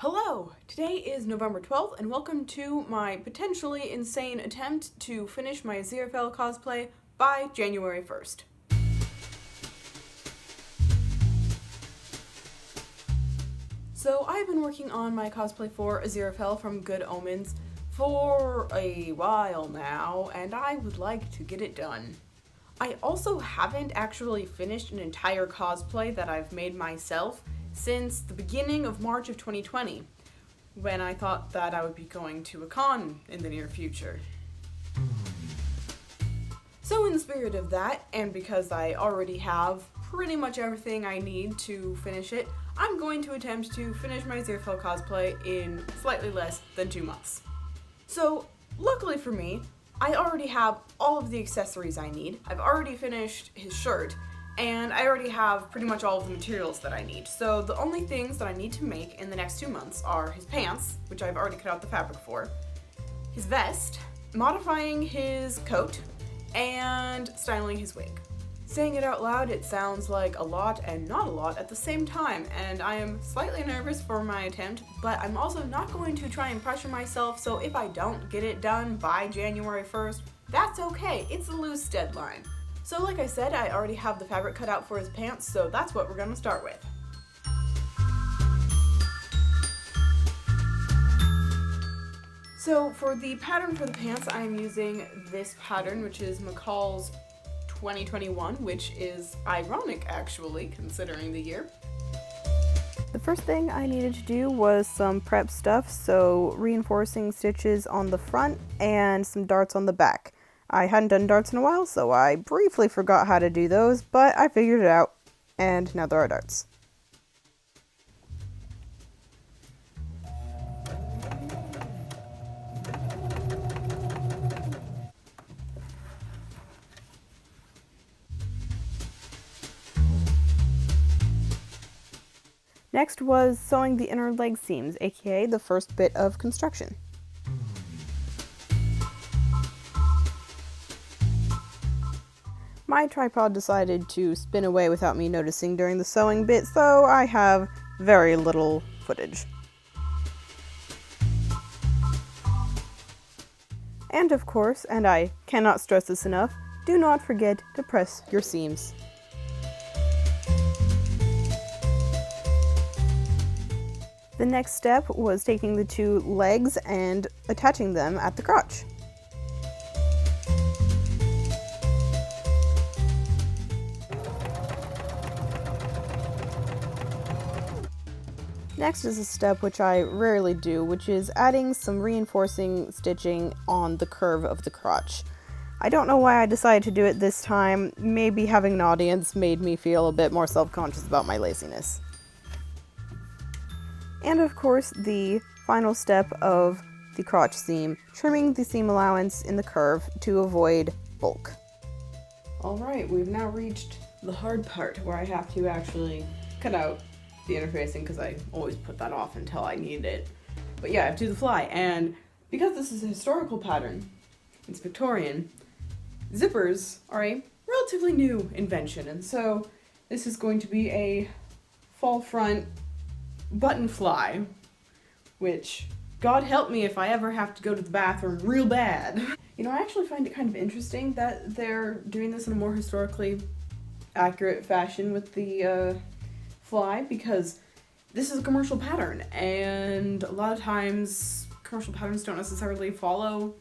Hello! Today is November 12th, and welcome to my potentially insane attempt to finish my Aziraphale cosplay by January 1st. So I've been working on my cosplay for Aziraphale from Good Omens for a while now, and I would like to get it done. I also haven't actually finished an entire cosplay that I've made myself since the beginning of March of 2020, when I thought that I would be going to a con in the near future. So in the spirit of that, and because I already have pretty much everything I need to finish it, I'm going to attempt to finish my Aziraphale cosplay in slightly less than 2 months. So, luckily for me, I already have all of the accessories I need. I've already finished his shirt, and I already have pretty much all of the materials that I need. So the only things that I need to make in the next 2 months are his pants, which I've already cut out the fabric for, his vest, modifying his coat, and styling his wig. Saying it out loud, it sounds like a lot and not a lot at the same time, and I am slightly nervous for my attempt, but I'm also not going to try and pressure myself, so if I don't get it done by January 1st, that's okay, it's a loose deadline. So like I said, I already have the fabric cut out for his pants, so that's what we're gonna start with. So for the pattern for the pants, I am using this pattern, which is McCall's 2021, which is ironic actually, considering the year. The first thing I needed to do was some prep stuff, so reinforcing stitches on the front and some darts on the back. I hadn't done darts in a while, so I briefly forgot how to do those, but I figured it out, and now there are darts. Next was sewing the inner leg seams, aka the first bit of construction. My tripod decided to spin away without me noticing during the sewing bit, so I have very little footage. And of course, and I cannot stress this enough, do not forget to press your seams. The next step was taking the two legs and attaching them at the crotch. Next is a step which I rarely do, which is adding some reinforcing stitching on the curve of the crotch. I don't know why I decided to do it this time. Maybe having an audience made me feel a bit more self-conscious about my laziness. And of course, the final step of the crotch seam, trimming the seam allowance in the curve to avoid bulk. Alright, we've now reached the hard part where I have to actually cut out the interfacing, because I always put that off until I need it. But yeah, I have to do the fly, and because this is a historical pattern, it's Victorian, zippers are a relatively new invention, and so this is going to be a fall front button fly, which, God help me if I ever have to go to the bathroom real bad. You know, I actually find it kind of interesting that they're doing this in a more historically accurate fashion with the fly, because this is a commercial pattern, and a lot of times commercial patterns don't necessarily follow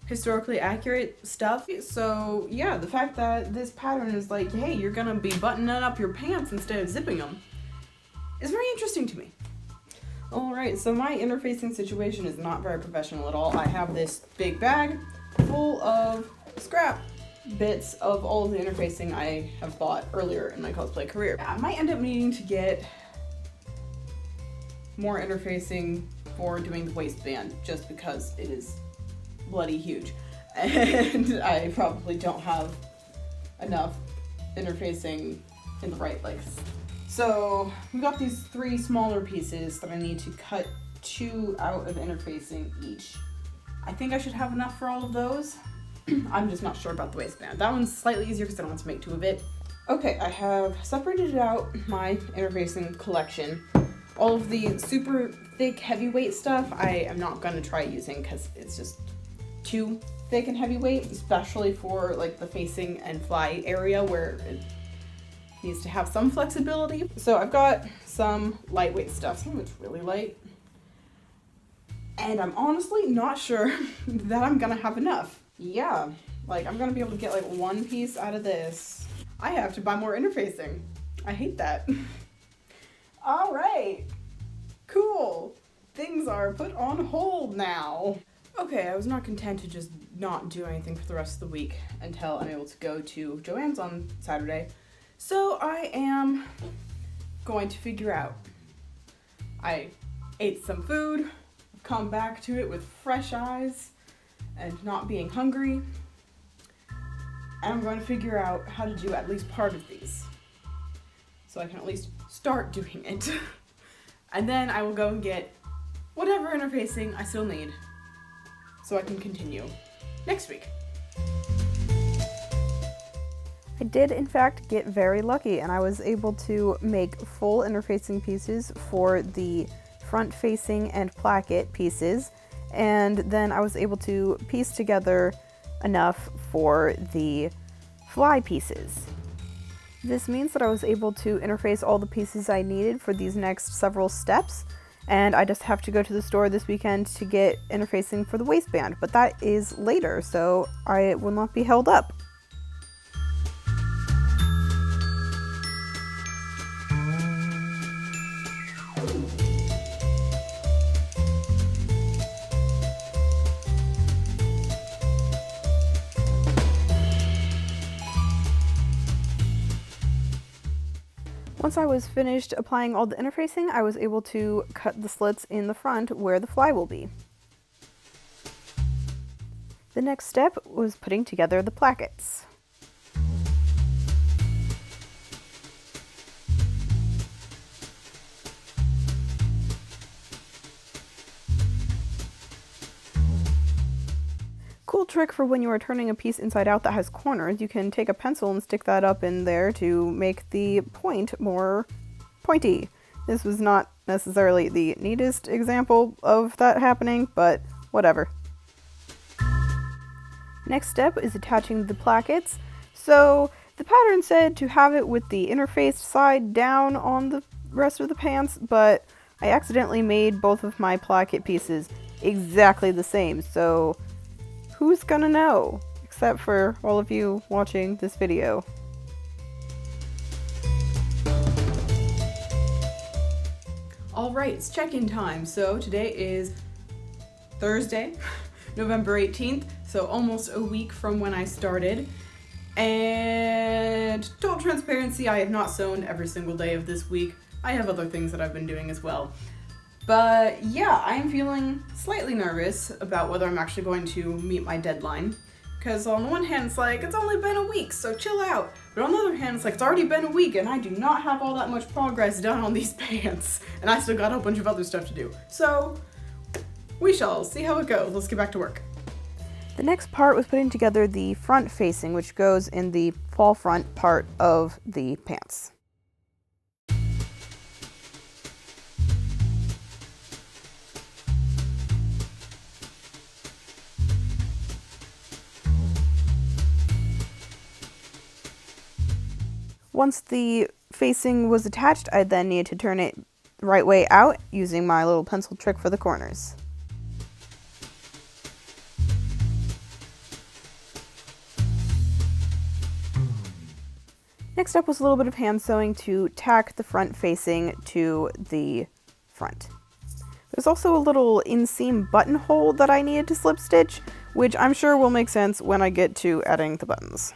historically accurate stuff. So yeah, the fact that this pattern is like, hey, you're gonna be buttoning up your pants instead of zipping them is very interesting to me. Alright, so my interfacing situation is not very professional at all. I have this big bag full of scrap bits of all of the interfacing I have bought earlier in my cosplay career. I might end up needing to get more interfacing for doing the waistband, just because it is bloody huge. And I probably don't have enough interfacing in the right place. So we got these 3 smaller pieces that I need to cut 2 out of interfacing each. I think I should have enough for all of those. I'm just not sure about the waistband. That one's slightly easier because I don't want to make 2 of it. Okay, I have separated out my interfacing collection. All of the super thick heavyweight stuff I am not gonna try using because it's just too thick and heavyweight, especially for like the facing and fly area where it needs to have some flexibility. So I've got some lightweight stuff, some of it's really light. And I'm honestly not sure that I'm gonna have enough. Yeah, like I'm gonna be able to get like one piece out of this. I have to buy more interfacing. I hate that. All right, cool. Things are put on hold now. Okay, I was not content to just not do anything for the rest of the week until I'm able to go to Joann's on Saturday. So I am going to figure out. I ate some food, come back to it with fresh eyes and not being hungry. And I'm going to figure out how to do at least part of these, so I can at least start doing it. And then I will go and get whatever interfacing I still need, so I can continue next week. I did in fact get very lucky, and I was able to make full interfacing pieces for the front facing and placket pieces, and then I was able to piece together enough for the fly pieces. This means that I was able to interface all the pieces I needed for these next several steps, and I just have to go to the store this weekend to get interfacing for the waistband, but that is later, so I will not be held up. Once I was finished applying all the interfacing, I was able to cut the slits in the front where the fly will be. The next step was putting together the plackets. Cool trick for when you are turning a piece inside out that has corners. You can take a pencil and stick that up in there to make the point more pointy. This was not necessarily the neatest example of that happening, but whatever. Next step is attaching the plackets. So the pattern said to have it with the interfaced side down on the rest of the pants, but I accidentally made both of my placket pieces exactly the same, so who's gonna know? Except for all of you watching this video. All right, it's check-in time. So today is Thursday, November 18th, so almost a week from when I started. And total transparency, I have not sewn every single day of this week. I have other things that I've been doing as well. But yeah, I'm feeling slightly nervous about whether I'm actually going to meet my deadline. Because on the one hand, it's like, it's only been a week, so chill out. But on the other hand, it's like, it's already been a week and I do not have all that much progress done on these pants. And I still got a bunch of other stuff to do. So we shall see how it goes. Let's get back to work. The next part was putting together the front facing, which goes in the fall front part of the pants. Once the facing was attached, I then needed to turn it the right way out using my little pencil trick for the corners. Next up was a little bit of hand sewing to tack the front facing to the front. There's also a little inseam buttonhole that I needed to slip stitch, which I'm sure will make sense when I get to adding the buttons.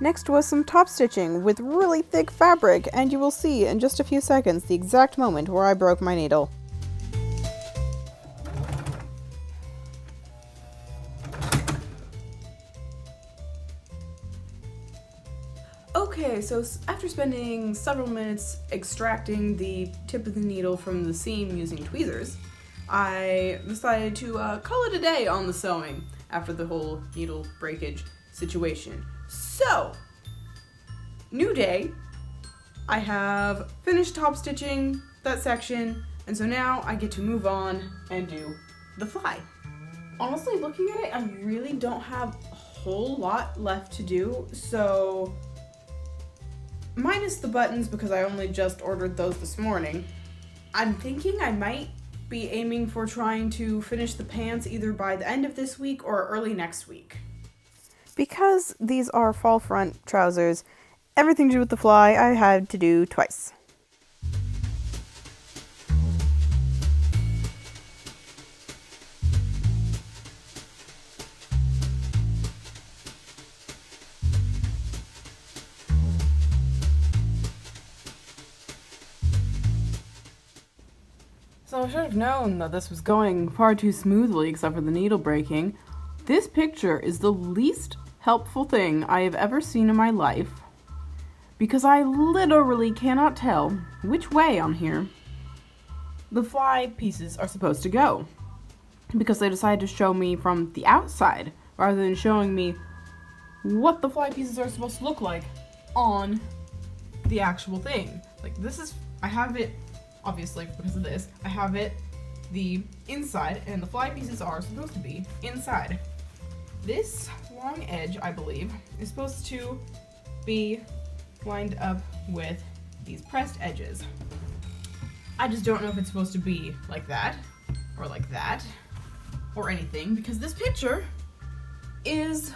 Next was some top stitching with really thick fabric, and you will see in just a few seconds the exact moment where I broke my needle. Okay, so after spending several minutes extracting the tip of the needle from the seam using tweezers, I decided to call it a day on the sewing after the whole needle breakage situation. So, new day. I have finished top stitching that section, and so now I get to move on and do the fly. Honestly, looking at it, I really don't have a whole lot left to do, so minus the buttons because I only just ordered those this morning. I'm thinking I might be aiming for trying to finish the pants either by the end of this week or early next week. Because these are fall front trousers, everything to do with the fly I had to do twice. So I should have known that this was going far too smoothly except for the needle breaking. This picture is the least helpful thing I have ever seen in my life because I literally cannot tell which way on here the fly pieces are supposed to go because they decided to show me from the outside rather than showing me what the fly pieces are supposed to look like on the actual thing. Like this is, I have it obviously because of this, I have it the inside and the fly pieces are supposed to be inside. This long edge, I believe, is supposed to be lined up with these pressed edges. I just don't know if it's supposed to be like that or anything because this picture is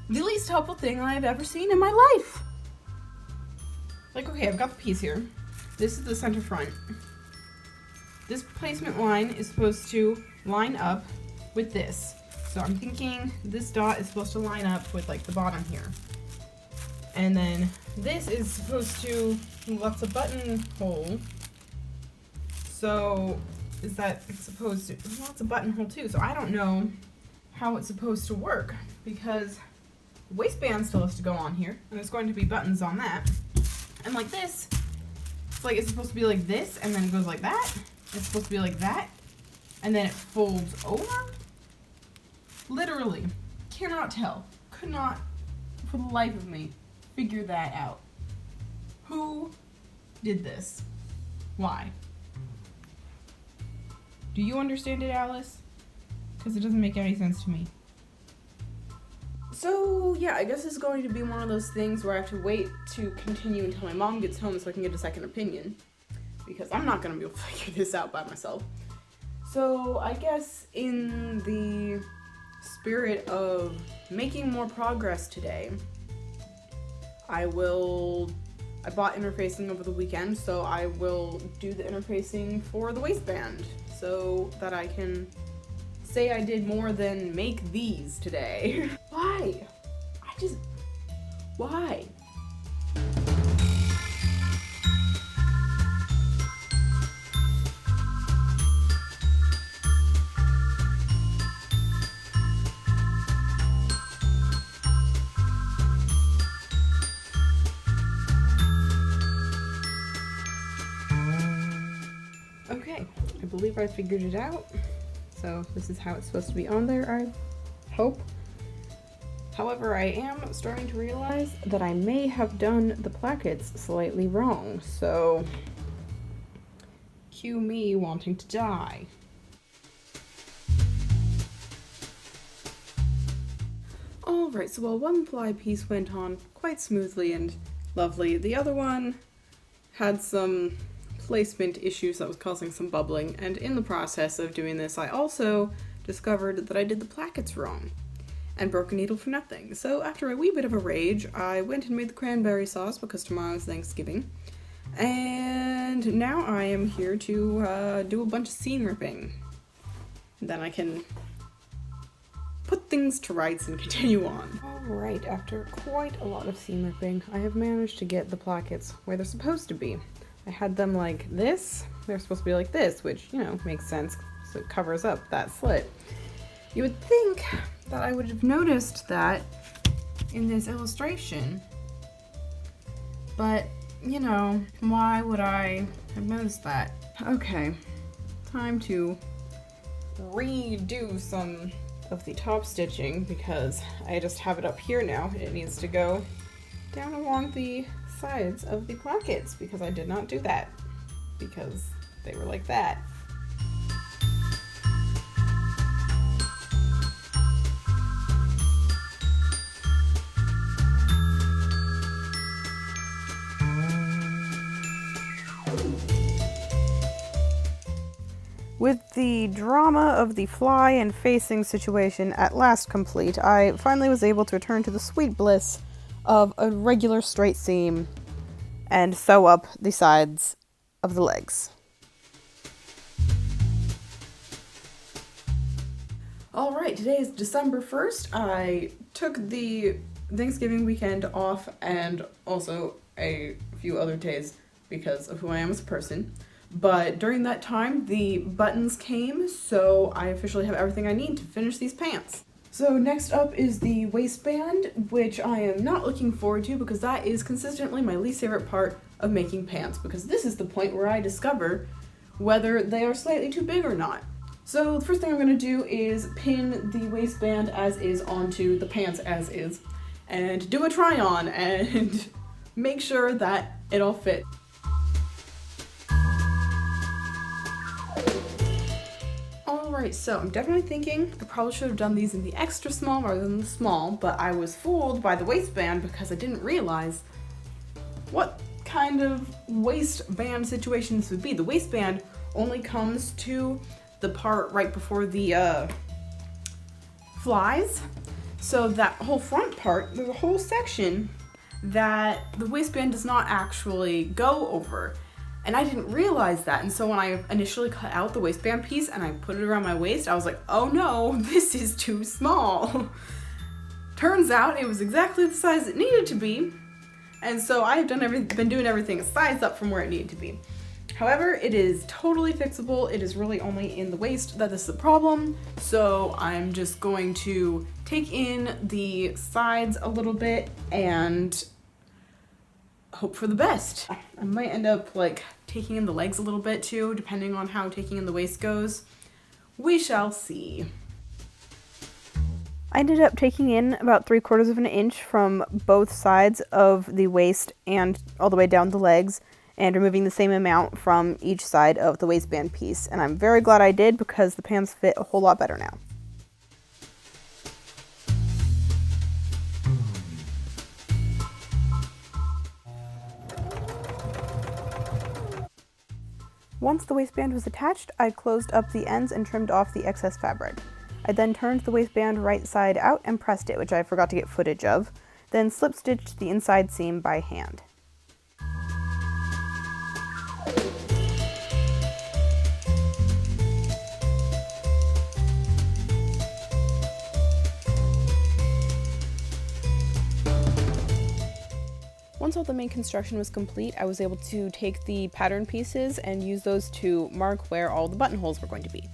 the least helpful thing I've ever seen in my life. Like, okay, I've got the piece here. This is the center front. This placement line is supposed to line up with this. So I'm thinking this dot is supposed to line up with like the bottom here. And then this is supposed to, well, that's a buttonhole. So is that it's supposed to, well, it's a buttonhole too. So I don't know how it's supposed to work because the waistband still has to go on here and there's going to be buttons on that. And like this, it's like it's supposed to be like this and then it goes like that. It's supposed to be like that and then it folds over. Literally, cannot tell. Could not, for the life of me, figure that out. Who did this? Why? Do you understand it, Alice? Because it doesn't make any sense to me. So, yeah, I guess it's going to be one of those things where I have to wait to continue until my mom gets home so I can get a second opinion. Because I'm not going to be able to figure this out by myself. So, I guess in the spirit of making more progress today, I bought interfacing over the weekend, so I will do the interfacing for the waistband so that I can say I did more than make these today. Why? Why? Okay, I believe I figured it out. So this is how it's supposed to be on there, I hope. However, I am starting to realize that I may have done the plackets slightly wrong, so cue me wanting to die. Alright, so while one fly piece went on quite smoothly and lovely, the other one had some placement issues that was causing some bubbling, and in the process of doing this I also discovered that I did the plackets wrong and broke a needle for nothing. So after a wee bit of a rage, I went and made the cranberry sauce because tomorrow is Thanksgiving, and now I am here to do a bunch of seam ripping. Then I can put things to rights and continue on. Alright, after quite a lot of seam ripping, I have managed to get the plackets where they're supposed to be. I had them like this. They're supposed to be like this, which, you know, makes sense, so it covers up that slit. You would think that I would have noticed that in this illustration, but, you know, why would I have noticed that? Okay, time to redo some of the top stitching because I just have it up here now. It needs to go down along the sides of the plackets, because I did not do that, because they were like that. With the drama of the fly and facing situation at last complete, I finally was able to return to the sweet bliss of a regular straight seam and sew up the sides of the legs. Alright, today is December 1st. I took the Thanksgiving weekend off and also a few other days because of who I am as a person. But during that time, the buttons came, so I officially have everything I need to finish these pants. So next up is the waistband, which I am not looking forward to because that is consistently my least favorite part of making pants, because this is the point where I discover whether they are slightly too big or not. So the first thing I'm going to do is pin the waistband as is onto the pants as is, and do a try on and make sure that it all fits. Alright, so I'm definitely thinking I probably should have done these in the extra small rather than the small, but I was fooled by the waistband because I didn't realize what kind of waistband situation this would be. The waistband only comes to the part right before the flies, so that whole front part, there's a whole section that the waistband does not actually go over. And I didn't realize that, and so when I initially cut out the waistband piece and I put it around my waist, I was like, oh no, this is too small. Turns out it was exactly the size it needed to be, and so I have been doing everything a size up from where it needed to be. However, it is totally fixable. It is really only in the waist that this is a problem, so I'm just going to take in the sides a little bit and hope for the best. I might end up like taking in the legs a little bit too, depending on how taking in the waist goes. We shall see. I ended up taking in about 3/4 of an inch from both sides of the waist and all the way down the legs, and removing the same amount from each side of the waistband piece. And I'm very glad I did because the pants fit a whole lot better now. Once the waistband was attached, I closed up the ends and trimmed off the excess fabric. I then turned the waistband right side out and pressed it, which I forgot to get footage of, then slip stitched the inside seam by hand. Once all the main construction was complete, I was able to take the pattern pieces and use those to mark where all the buttonholes were going to be.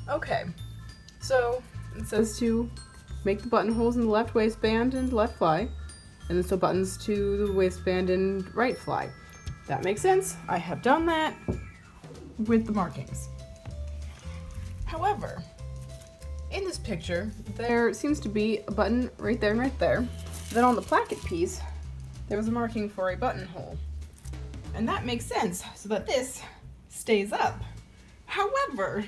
Okay, so it says to make the buttonholes in the left waistband and left fly, and then sew buttons to the waistband and right fly. That makes sense. I have done that with the markings. However, in this picture, there seems to be a button right there and right there. Then on the placket piece, there was a marking for a buttonhole. And that makes sense, so that this stays up. However,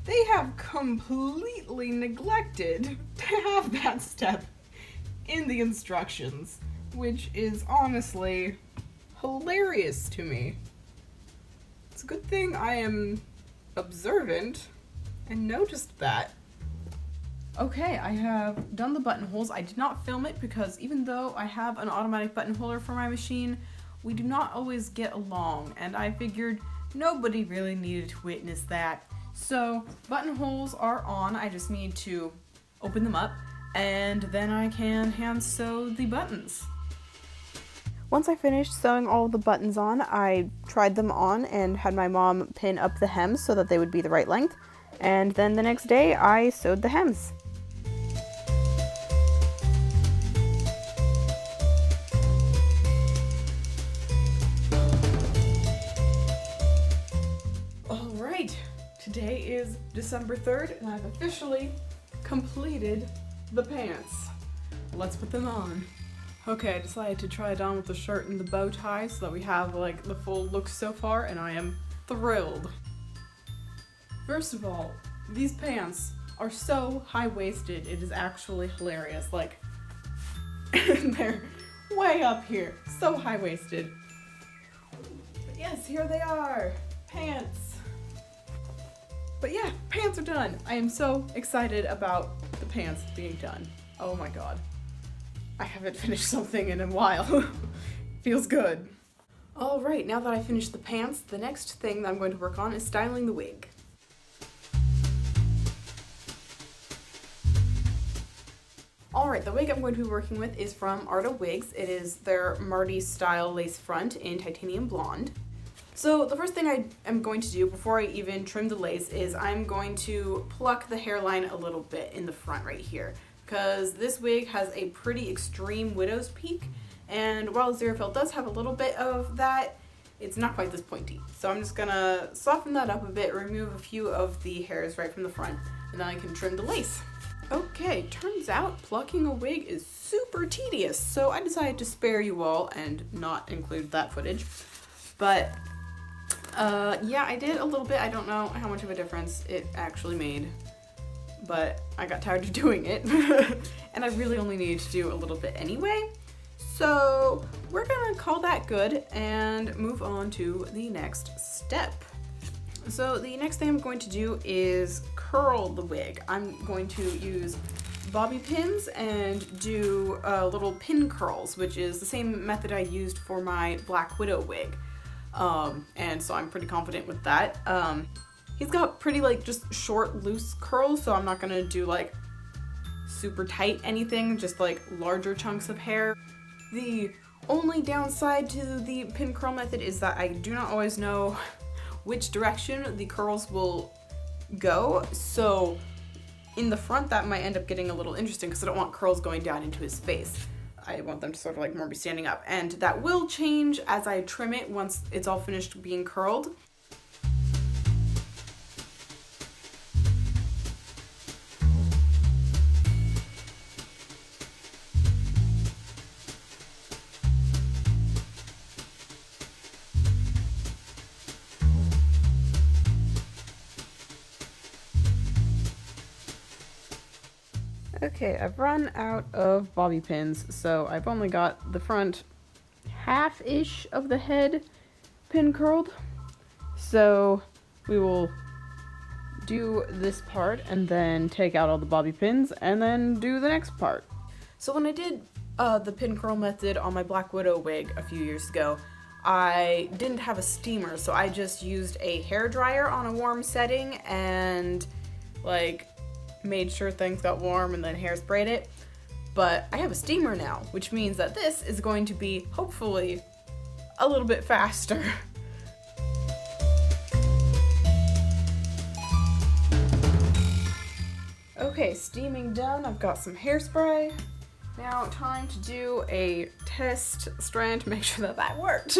they have completely neglected to have that step in the instructions, which is honestly hilarious to me. It's a good thing I am observant and noticed that. Okay, I have done the buttonholes. I did not film it because even though I have an automatic buttonholer for my machine, we do not always get along, and I figured nobody really needed to witness that. So buttonholes are on. I just need to open them up and then I can hand sew the buttons. Once I finished sewing all the buttons on, I tried them on and had my mom pin up the hems so that they would be the right length. And then the next day, I sewed the hems. Alright, December 3rd, and I've officially completed the pants. Let's put them on. Okay, I decided to try it on with the shirt and the bow tie so that we have like the full look so far, and I am thrilled. First of all, these pants are so high-waisted, it is actually hilarious. Like, they're way up here, so high-waisted. But yes, here they are, pants. But yeah, pants are done. I am so excited about the pants being done. Oh my god. I haven't finished something in a while. Feels good. Alright, now that I finished the pants, the next thing that I'm going to work on is styling the wig. Alright, the wig I'm going to be working with is from Arta Wigs. It is their Marty style lace front in titanium blonde. So the first thing I am going to do before I even trim the lace is I'm going to pluck the hairline a little bit in the front right here, because this wig has a pretty extreme widow's peak, and while Aziraphale does have a little bit of that, it's not quite this pointy. So I'm just gonna soften that up a bit, remove a few of the hairs right from the front, and then I can trim the lace. Okay, turns out plucking a wig is super tedious, so I decided to spare you all and not include that footage. But yeah, I did a little bit. I don't know how much of a difference it actually made, but I got tired of doing it and I really only needed to do a little bit anyway. So we're gonna call that good and move on to the next step. So the next thing I'm going to do is curl the wig. I'm going to use bobby pins and do little pin curls, which is the same method I used for my Black Widow wig. And so I'm pretty confident with that. He's got pretty like just short, loose curls, so I'm not gonna do like super tight anything, just like larger chunks of hair. The only downside to the pin curl method is that I do not always know which direction the curls will go, so in the front that might end up getting a little interesting because I don't want curls going down into his face. I want them to sort of like more be standing up, and that will change as I trim it once it's all finished being curled. Okay, I've run out of bobby pins, so I've only got the front half-ish of the head pin curled. So we will do this part and then take out all the bobby pins and then do the next part. So when I did the pin curl method on my Black Widow wig a few years ago, I didn't have a steamer, so I just used a hairdryer on a warm setting and like made sure things got warm and then hairsprayed it. But I have a steamer now, which means that this is going to be hopefully a little bit faster. Okay, steaming done. I've got some hairspray. Now time to do a test strand to make sure that that worked.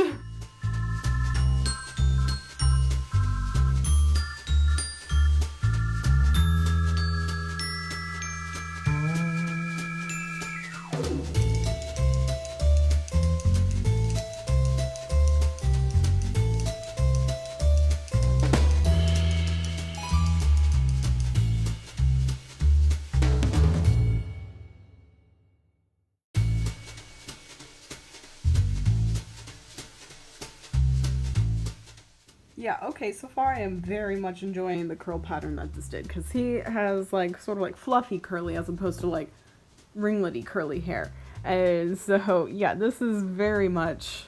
Yeah, okay, so far I am very much enjoying the curl pattern that this did, because he has like sort of like fluffy curly as opposed to like ringlety curly hair. And so yeah, this is very much,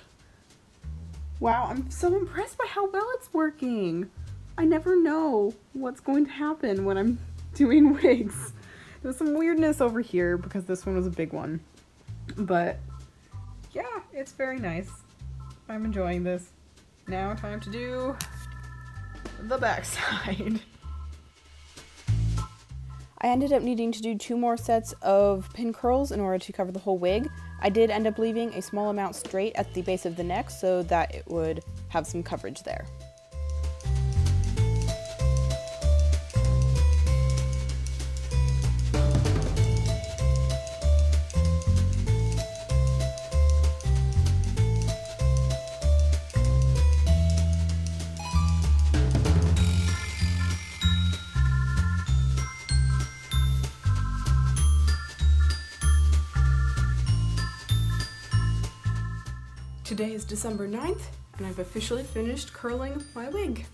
wow, I'm so impressed by how well it's working. I never know what's going to happen when I'm doing wigs. There's some weirdness over here because this one was a big one, but yeah, it's very nice. I'm enjoying this. Now time to do the backside. I ended up needing to do 2 more sets of pin curls in order to cover the whole wig. I did end up leaving a small amount straight at the base of the neck so that it would have some coverage there. Today is December 9th, and I've officially finished curling my wig.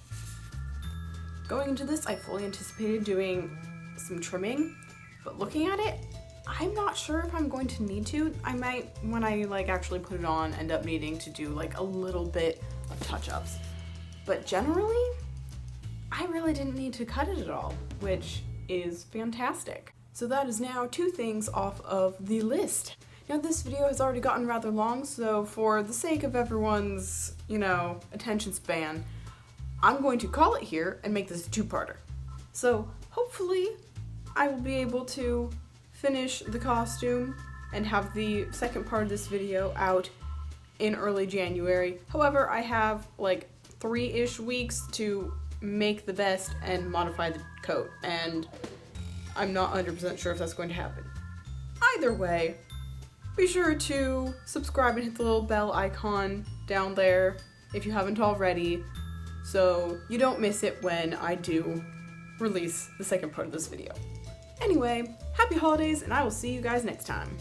Going into this, I fully anticipated doing some trimming, but looking at it, I'm not sure if I'm going to need to. I might, when I actually put it on, end up needing to do a little bit of touch-ups. But generally, I really didn't need to cut it at all, which is fantastic. So that is now 2 things off of the list. Now this video has already gotten rather long, so for the sake of everyone's, attention span, I'm going to call it here and make this a 2-parter. So hopefully I will be able to finish the costume and have the second part of this video out in early January. However, I have 3-ish weeks to make the vest and modify the coat, and I'm not 100% sure if that's going to happen. Either way, be sure to subscribe and hit the little bell icon down there if you haven't already, so you don't miss it when I do release the second part of this video. Anyway, happy holidays, and I will see you guys next time.